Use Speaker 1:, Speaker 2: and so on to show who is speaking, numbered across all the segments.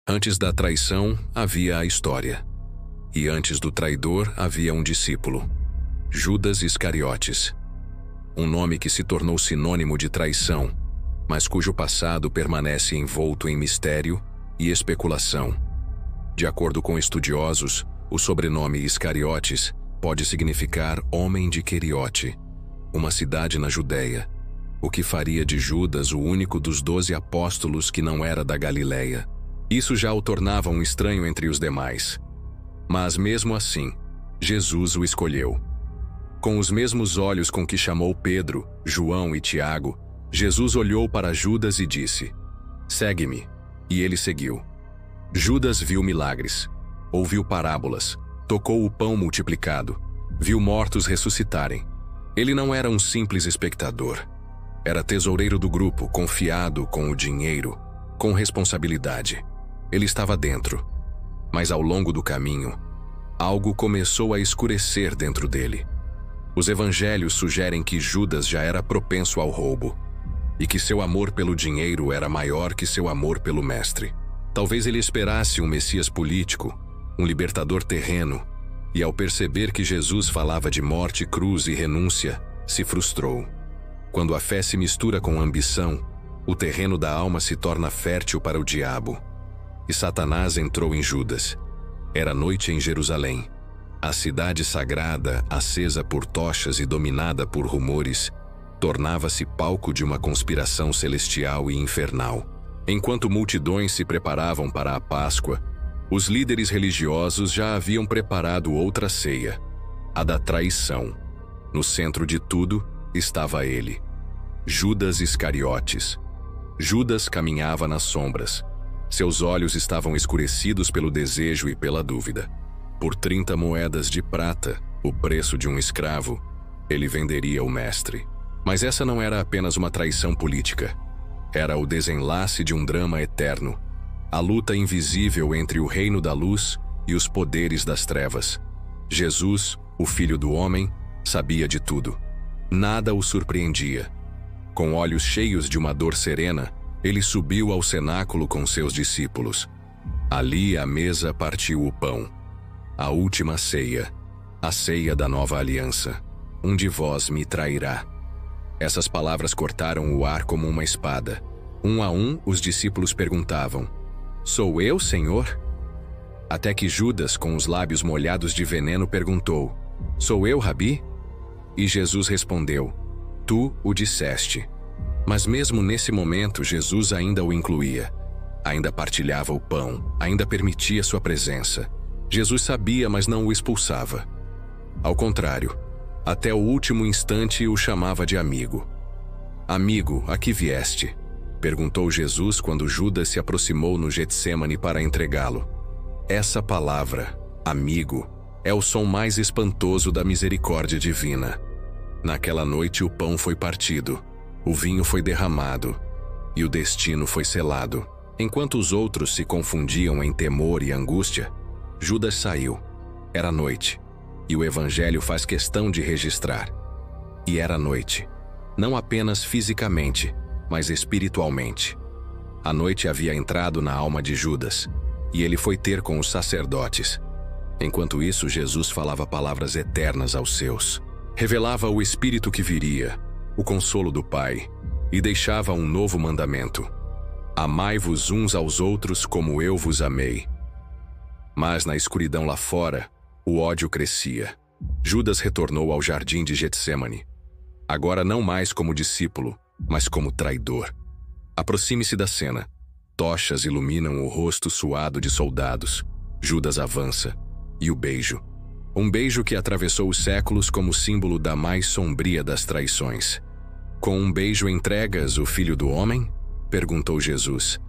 Speaker 1: Antes da traição, havia a história. E antes do traidor, havia um discípulo, Judas Iscariotes. Um nome que se tornou sinônimo de traição, mas cujo passado permanece envolto em mistério e especulação. De acordo com estudiosos, o sobrenome Iscariotes pode significar homem de Queriote, uma cidade na Judéia, o que faria de Judas o único dos 12 apóstolos que não era da Galileia. Isso já o tornava um estranho entre os demais. Mas mesmo assim, Jesus o escolheu. Com os mesmos olhos com que chamou Pedro, João e Tiago, Jesus olhou para Judas e disse: "Segue-me." E ele seguiu. Judas viu milagres, ouviu parábolas, tocou o pão multiplicado, viu mortos ressuscitarem. Ele não era um simples espectador. Era tesoureiro do grupo, confiado com o dinheiro, com responsabilidade. Ele estava dentro. Mas ao longo do caminho, algo começou a escurecer dentro dele. Os evangelhos sugerem que Judas já era propenso ao roubo e que seu amor pelo dinheiro era maior que seu amor pelo mestre. Talvez ele esperasse um Messias político, um libertador terreno, e ao perceber que Jesus falava de morte, cruz e renúncia, se frustrou. Quando a fé se mistura com ambição, o terreno da alma se torna fértil para o diabo. E Satanás entrou em Judas. Era noite em Jerusalém. A cidade sagrada, acesa por tochas e dominada por rumores, tornava-se palco de uma conspiração celestial e infernal. Enquanto multidões se preparavam para a Páscoa, os líderes religiosos já haviam preparado outra ceia, a da traição. No centro de tudo estava ele, Judas Iscariotes. Judas caminhava nas sombras. Seus olhos estavam escurecidos pelo desejo e pela dúvida. Por 30 moedas de prata, o preço de um escravo, ele venderia o mestre. Mas essa não era apenas uma traição política. Era o desenlace de um drama eterno, a luta invisível entre o reino da luz e os poderes das trevas. Jesus, o Filho do Homem, sabia de tudo. Nada o surpreendia. Com olhos cheios de uma dor serena, ele subiu ao cenáculo com seus discípulos. Ali à mesa partiu o pão. A última ceia, a ceia da nova aliança. Um de vós me trairá. Essas palavras cortaram o ar como uma espada. Um a um, os discípulos perguntavam: "Sou eu, Senhor?" Até que Judas, com os lábios molhados de veneno, perguntou: "Sou eu, Rabi?" E Jesus respondeu: "Tu o disseste." Mas mesmo nesse momento, Jesus ainda o incluía. Ainda partilhava o pão, ainda permitia sua presença. Jesus sabia, mas não o expulsava. Ao contrário, até o último instante o chamava de amigo. "Amigo, a que vieste?" perguntou Jesus quando Judas se aproximou no Getsêmani para entregá-lo. Essa palavra, amigo, é o som mais espantoso da misericórdia divina. Naquela noite o pão foi partido, o vinho foi derramado e o destino foi selado. Enquanto os outros se confundiam em temor e angústia, Judas saiu. Era noite, e o Evangelho faz questão de registrar. E era noite, não apenas fisicamente, mas espiritualmente. A noite havia entrado na alma de Judas, e ele foi ter com os sacerdotes. Enquanto isso, Jesus falava palavras eternas aos seus. Revelava o Espírito que viria, o consolo do Pai, e deixava um novo mandamento: amai-vos uns aos outros como eu vos amei. Mas na escuridão lá fora, o ódio crescia. Judas retornou ao jardim de Getsêmani. Agora não mais como discípulo, mas como traidor. Aproxime-se da cena. Tochas iluminam o rosto suado de soldados. Judas avança. E o beijo. Um beijo que atravessou os séculos como símbolo da mais sombria das traições. Com um beijo entregas o Filho do Homem? Perguntou Jesus.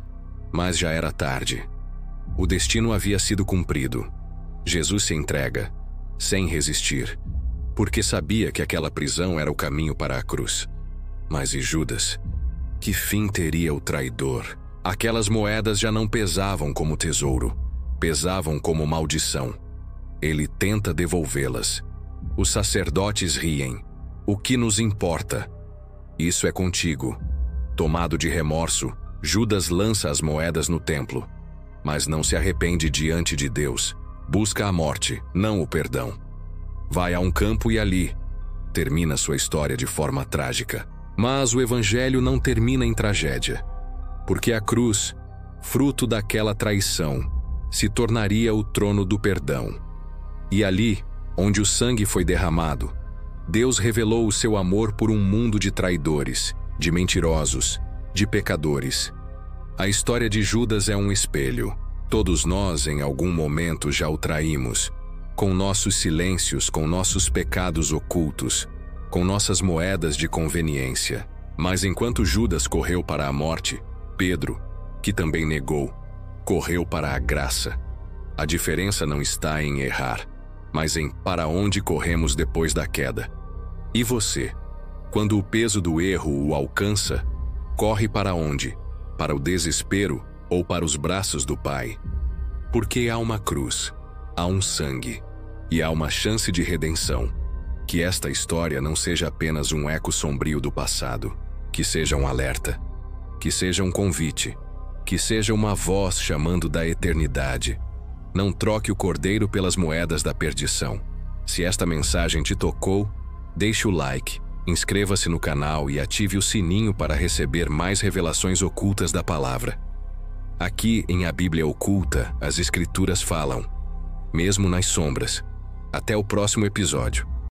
Speaker 1: Mas já era tarde. O destino havia sido cumprido. Jesus se entrega, sem resistir, porque sabia que aquela prisão era o caminho para a cruz. Mas e Judas? Que fim teria o traidor? Aquelas moedas já não pesavam como tesouro, pesavam como maldição. Ele tenta devolvê-las. Os sacerdotes riem. O que nos importa? Isso é contigo. Tomado de remorso, Judas lança as moedas no templo. mas não se arrepende diante de Deus. Busca a morte, não o perdão. Vai a um campo e ali termina sua história de forma trágica. Mas o Evangelho não termina em tragédia, porque a cruz, fruto daquela traição, se tornaria o trono do perdão. E ali, onde o sangue foi derramado, Deus revelou o seu amor por um mundo de traidores, de mentirosos, de pecadores. A história de Judas é um espelho. Todos nós, em algum momento, já o traímos, com nossos silêncios, com nossos pecados ocultos, com nossas moedas de conveniência. Mas enquanto Judas correu para a morte, Pedro, que também negou, correu para a graça. A diferença não está em errar, mas em para onde corremos depois da queda. E você, quando o peso do erro o alcança, corre para onde? Para o desespero ou para os braços do Pai? Porque há uma cruz, há um sangue e há uma chance de redenção. Que esta história não seja apenas um eco sombrio do passado, que seja um alerta, que seja um convite, que seja uma voz chamando da eternidade. Não troque o cordeiro pelas moedas da perdição. Se esta mensagem te tocou, deixe o like, inscreva-se no canal e ative o sininho para receber mais revelações ocultas da palavra. Aqui, em A Bíblia Oculta, as Escrituras falam, mesmo nas sombras. Até o próximo episódio.